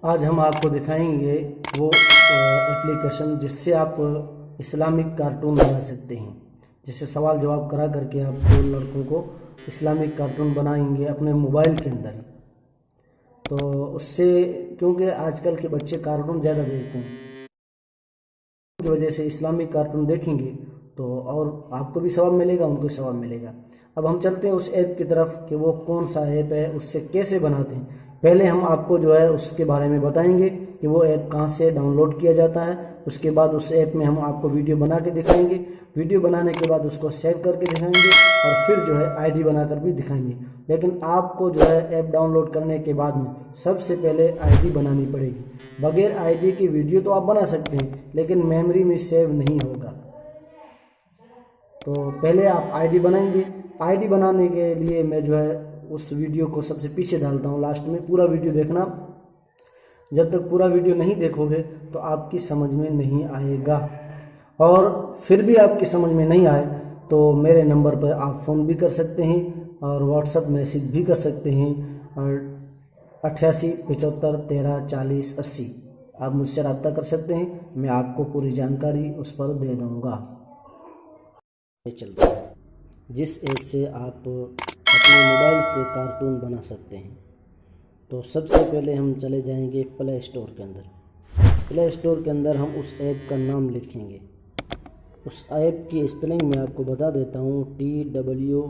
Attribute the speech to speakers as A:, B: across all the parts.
A: आज हम आपको दिखाएंगे वो एप्लीकेशन जिससे आप इस्लामिक कार्टून बना सकते हैं। जैसे सवाल जवाब करा करके आप दो लड़कों को इस्लामिक कार्टून बनाएंगे अपने मोबाइल के अंदर ही। तो उससे क्योंकि आजकल के बच्चे कार्टून ज़्यादा देखते हैं की वजह से इस्लामिक कार्टून देखेंगे तो और आपको भी सवाब मिलेगा, उनको भी सवाब मिलेगा। अब हम चलते हैं उस ऐप की तरफ कि वो कौन सा ऐप है, उससे कैसे बनाते हैं। पहले हम आपको जो है उसके बारे में बताएंगे कि वो ऐप कहाँ से डाउनलोड किया जाता है। उसके बाद उस ऐप में हम आपको वीडियो बना के दिखाएंगे। वीडियो बनाने के बाद उसको सेव करके दिखाएंगे और फिर जो है आईडी बनाकर भी दिखाएंगे। लेकिन आपको जो है ऐप डाउनलोड करने के बाद में सबसे पहले आईडी बनानी पड़ेगी। बगैर आईडी की वीडियो तो आप बना सकते हैं लेकिन मेमोरी में सेव नहीं होगा। तो पहले आप आईडी बनाएंगे। आईडी बनाने के लिए मैं जो है उस वीडियो को सबसे पीछे डालता हूँ, लास्ट में पूरा वीडियो देखना। जब तक पूरा वीडियो नहीं देखोगे तो आपकी समझ में नहीं आएगा, और फिर भी आपकी समझ में नहीं आए तो मेरे नंबर पर आप फ़ोन भी कर सकते हैं और व्हाट्सएप मैसेज भी कर सकते हैं। और 88 75 13 40 80 आप मुझसे रब्ता कर सकते हैं। मैं आपको पूरी जानकारी उस पर दे दूँगा। चलता है जिस ऐप से आप अपने मोबाइल से कार्टून बना सकते हैं। तो सबसे पहले हम चले जाएंगे प्ले स्टोर के अंदर। प्ले स्टोर के अंदर हम उस ऐप का नाम लिखेंगे। उस ऐप की स्पेलिंग मैं आपको बता देता हूँ, TWEENCRAFT।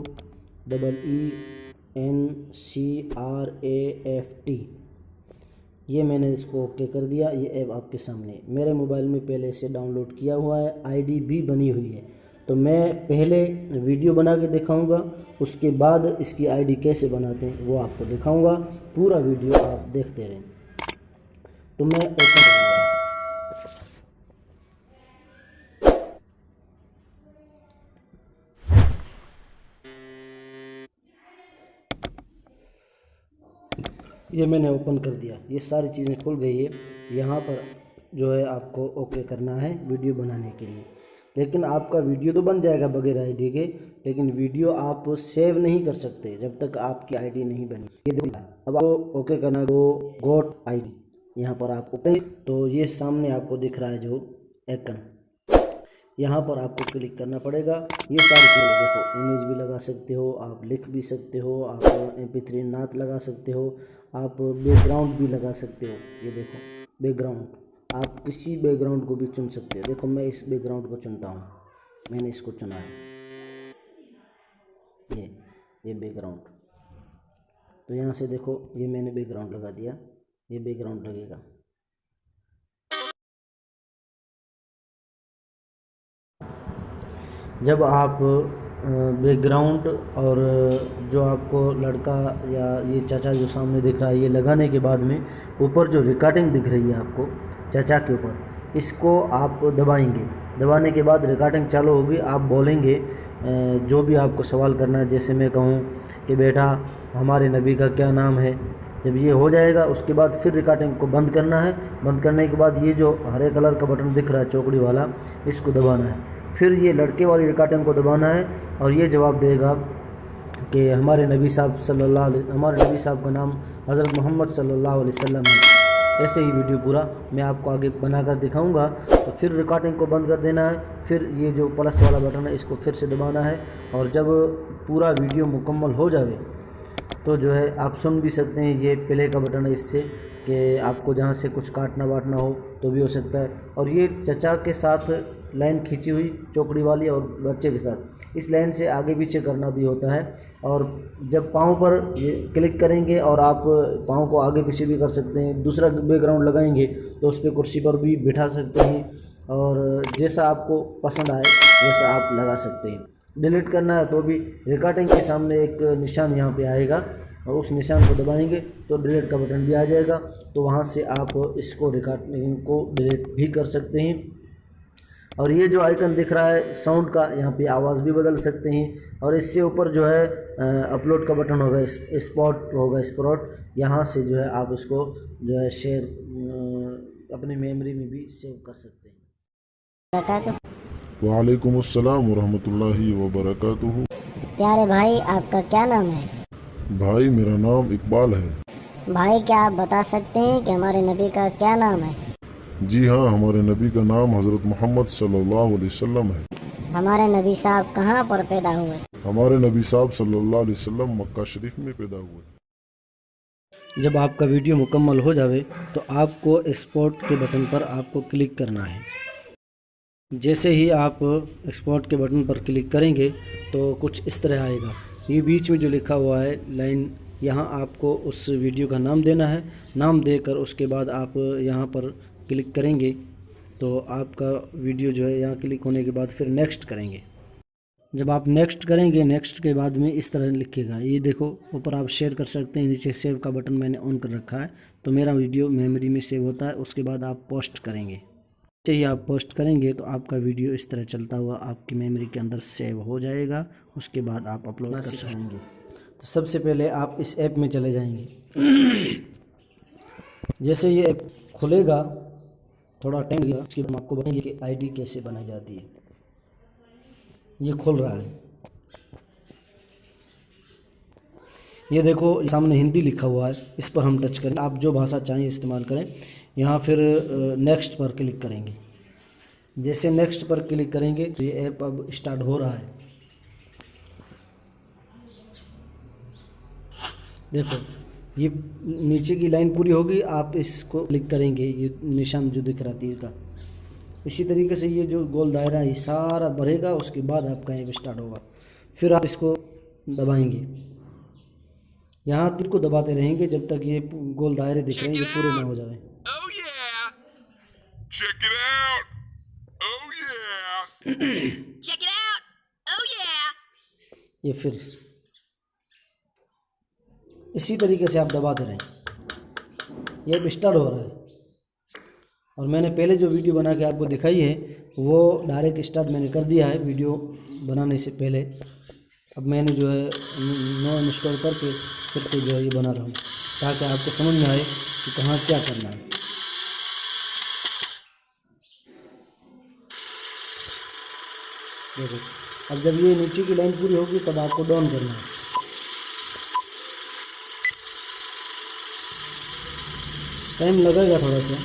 A: ये मैंने इसको ओके कर दिया। ये ऐप आपके सामने मेरे मोबाइल में पहले से डाउनलोड किया हुआ है, आईडी भी बनी हुई है। तो मैं पहले वीडियो बना के दिखाऊंगा, उसके बाद इसकी आईडी कैसे बनाते हैं वो आपको दिखाऊंगा। पूरा वीडियो आप देखते रहें। तो मैं ओपन करूँगा। ये मैंने ओपन कर दिया, ये सारी चीज़ें खुल गई है। यहाँ पर जो है आपको ओके करना है वीडियो बनाने के लिए। लेकिन आपका वीडियो तो बन जाएगा बगैर आईडी के, लेकिन वीडियो आप सेव नहीं कर सकते जब तक आपकी आईडी नहीं बनी। ये देखो, अब आपको ओके करना है गोट आईडी। यहाँ पर आपको तो ये सामने आपको दिख रहा है जो आइकन, यहाँ पर आपको क्लिक करना पड़ेगा। ये सारी चीज़ें देखो, इमेज भी लगा सकते हो, आप लिख भी सकते हो, आप MP3 नात लगा सकते हो, आप बैकग्राउंड भी लगा सकते हो। ये देखो बैकग्राउंड, आप किसी बैकग्राउंड को भी चुन सकते हो। देखो मैं इस बैकग्राउंड को चुनता हूँ, मैंने इसको चुना है, ये बैकग्राउंड। तो यहाँ से देखो ये मैंने बैकग्राउंड लगा दिया, ये बैकग्राउंड लगेगा। जब आप बैकग्राउंड और जो आपको लड़का या ये चाचा जो सामने दिख रहा है ये लगाने के बाद में ऊपर जो रिकॉर्डिंग दिख रही है आपको चाचा के ऊपर, इसको आप दबाएंगे। दबाने के बाद रिकॉर्डिंग चालू होगी। आप बोलेंगे जो भी आपको सवाल करना है। जैसे मैं कहूँ कि बेटा हमारे नबी का क्या नाम है। जब ये हो जाएगा उसके बाद फिर रिकॉर्डिंग को बंद करना है। बंद करने के बाद ये जो हरे कलर का बटन दिख रहा है चौकड़ी वाला, इसको दबाना है। फिर ये लड़के वाली रिकॉर्डिंग को दबाना है और ये जवाब देगा कि हमारे नबी साहब का नाम हज़रत मोहम्मद सल्लल्लाहु अलैहि वसल्लम है। ऐसे ही वीडियो पूरा मैं आपको आगे बनाकर दिखाऊंगा। तो फिर रिकॉर्डिंग को बंद कर देना है। फिर ये जो प्लस वाला बटन है इसको फिर से दबाना है, और जब पूरा वीडियो मुकम्मल हो जाए तो जो है आप सुन भी सकते हैं। ये प्ले का बटन है, इससे कि आपको जहाँ से कुछ काटना वाटना हो तो भी हो सकता है। और ये चचा के साथ लाइन खींची हुई चौकड़ी वाली और बच्चे के साथ, इस लाइन से आगे पीछे करना भी होता है। और जब पाँव पर ये क्लिक करेंगे और आप पाँव को आगे पीछे भी कर सकते हैं। दूसरा बैकग्राउंड लगाएंगे तो उस पर कुर्सी पर भी बिठा सकते हैं, और जैसा आपको पसंद आए वैसा आप लगा सकते हैं। डिलीट करना है तो भी रिकॉर्डिंग के सामने एक निशान यहाँ पे आएगा, और उस निशान को दबाएंगे तो डिलीट का बटन भी आ जाएगा। तो वहाँ से आप इसको रिकॉर्डिंग को डिलीट भी कर सकते हैं। और ये जो आइकन दिख रहा है साउंड का, यहाँ पे आवाज़ भी बदल सकते हैं। और इससे ऊपर जो है अपलोड का बटन होगा, स्पॉट। यहाँ से जो है आप इसको जो है शेयर अपनी मेमोरी में भी सेव कर सकते हैं।
B: वालेकुम अस्सलाम वरहमतुल्लाहि वबरकातुहू।
C: प्यारे भाई, आपका क्या नाम है?
B: भाई मेरा नाम इकबाल है।
C: भाई क्या आप बता सकते हैं कि हमारे नबी का क्या नाम है?
B: जी हाँ, हमारे नबी का नाम हज़रत मोहम्मद सल्लल्लाहु अलैहि वसल्लम है।
C: हमारे नबी साहब कहाँ पर पैदा हुए?
B: हमारे नबी साहब सल्लल्लाहु अलैहि वसल्लम मक्का शरीफ में पैदा हुए।
A: जब आपका वीडियो मुकम्मल हो जावे तो आपको एक्सपोर्ट के बटन पर आपको क्लिक करना है। जैसे ही आप एक्सपोर्ट के बटन पर क्लिक करेंगे तो कुछ इस तरह आएगा। ये बीच में जो लिखा हुआ है लाइन, यहाँ आपको उस वीडियो का नाम देना है। नाम देकर उसके बाद आप यहाँ पर क्लिक करेंगे तो आपका वीडियो जो है यहाँ क्लिक होने के बाद फिर नेक्स्ट करेंगे। जब आप नेक्स्ट करेंगे, नेक्स्ट के बाद में इस तरह लिखेगा, ये देखो ऊपर आप शेयर कर सकते हैं, नीचे सेव का बटन मैंने ऑन कर रखा है तो मेरा वीडियो मेमोरी में सेव होता है। उसके बाद आप पोस्ट करेंगे। जैसे ही आप पोस्ट करेंगे तो आपका वीडियो इस तरह चलता हुआ आपकी मेमोरी के अंदर सेव हो जाएगा। उसके बाद आप अपलोड कर सकेंगे। तो सबसे पहले आप इस ऐप में चले जाएंगे। जैसे ये ऐप खुलेगा, थोड़ा टाइम लगेगा, उसके बाद हम आपको बताएंगे कि आईडी कैसे बनाई जाती है। ये खुल रहा है, ये देखो सामने हिंदी लिखा हुआ है, इस पर हम टच करें। आप जो भाषा चाहें इस्तेमाल करें। यहाँ फिर नेक्स्ट पर क्लिक करेंगे। जैसे नेक्स्ट पर क्लिक करेंगे तो ये ऐप अब स्टार्ट हो रहा है। देखो ये नीचे की लाइन पूरी होगी, आप इसको क्लिक करेंगे, ये निशान जो दिख रहा है तीर का, इसी तरीके से ये जो गोल दायरा है ये सारा भरेगा। उसके बाद आपका ऐप स्टार्ट होगा। फिर आप इसको दबाएंगे, यहाँ तीर को दबाते रहेंगे जब तक ये गोल दायरे दिख रहे हैं ये पूरे ना हो जाए।
D: Check it out! Oh yeah!
E: Check it out! Oh yeah!
A: ये फिर इसी तरीके से आप दबाते रहें, ये अब स्टार्ट हो रहा है। और मैंने पहले जो वीडियो बना के आपको दिखाई है वो डायरेक्ट स्टार्ट मैंने कर दिया है वीडियो बनाने से पहले। अब मैंने जो है नो इंस्टॉल करके फिर से जो है ये बना रहा हूँ ताकि आपको समझ में आए कि कहाँ क्या करना है। देखो अब जब ये नीचे की लाइन पूरी होगी तब आपको डाउन करना है। टाइम लगेगा थोड़ा सा,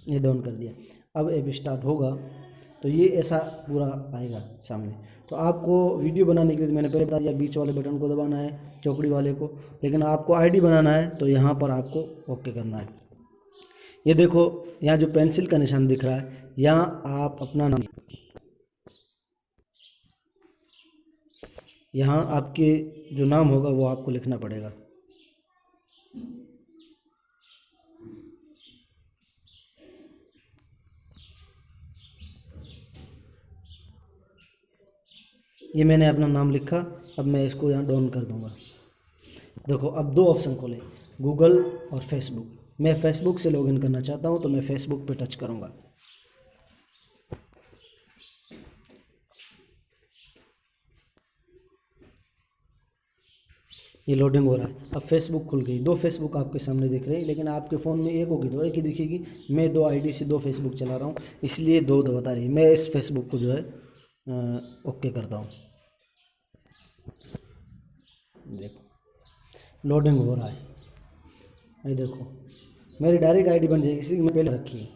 A: ये डाउन कर दिया। अब ऐप स्टार्ट होगा तो ये ऐसा पूरा आएगा सामने। तो आपको वीडियो बनाने के लिए मैंने पहले बता दिया, बीच वाले बटन को दबाना है, चौकड़ी वाले को। लेकिन आपको आईडी बनाना है तो यहाँ पर आपको ओके करना है। ये देखो यहाँ जो पेंसिल का निशान दिख रहा है, यहाँ आप अपना नाम, यहाँ आपके जो नाम होगा वो आपको लिखना पड़ेगा। ये मैंने अपना नाम लिखा। अब मैं इसको यहाँ डाउन कर दूँगा। देखो अब दो ऑप्शन खोले, गूगल और फेसबुक। मैं फेसबुक से लॉगिन करना चाहता हूँ तो मैं फेसबुक पे टच करूँगा। ये लोडिंग हो रहा है। अब फेसबुक खुल गई। दो फेसबुक आपके सामने दिख रहे हैं, लेकिन आपके फ़ोन में एक होगी तो एक ही दिखेगी। मैं दो आईडी से दो फेसबुक चला रहा हूँ इसलिए दो बता रही है। मैं इस फेसबुक को जो है ओके करता हूँ। देखो लोडिंग हो रहा है, ये देखो मेरी डायरेक्ट आईडी बन जाएगी इसलिए मैं पहले रखी है।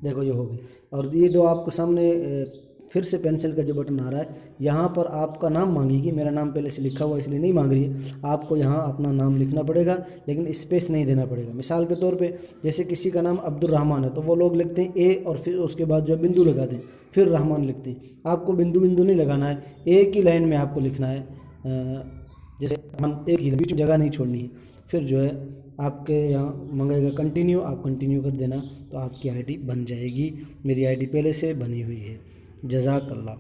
A: देखो ये हो गई। और ये दो आपको सामने फिर से पेंसिल का जो बटन आ रहा है, यहाँ पर आपका नाम मांगेगी। मेरा नाम पहले से लिखा हुआ इसलिए नहीं मांग रही है। आपको यहाँ अपना नाम लिखना पड़ेगा लेकिन स्पेस नहीं देना पड़ेगा। मिसाल के तौर पे जैसे किसी का नाम अब्दुल रहमान है तो वो लोग लिखते हैं ए और फिर उसके बाद जो बिंदु लगाते हैं, फिर रहमान लिखते हैं। आपको बिंदु बिंदु नहीं लगाना है, एक ही लाइन में आपको लिखना है। जैसे हम एक ही बीच में जगह नहीं छोड़नी है। फिर जो है आपके यहाँ मंगेगा कंटिन्यू, आप कंटिन्यू कर देना तो आपकी आईडी बन जाएगी। मेरी आईडी पहले से बनी हुई है। जज़ाकल्लाह।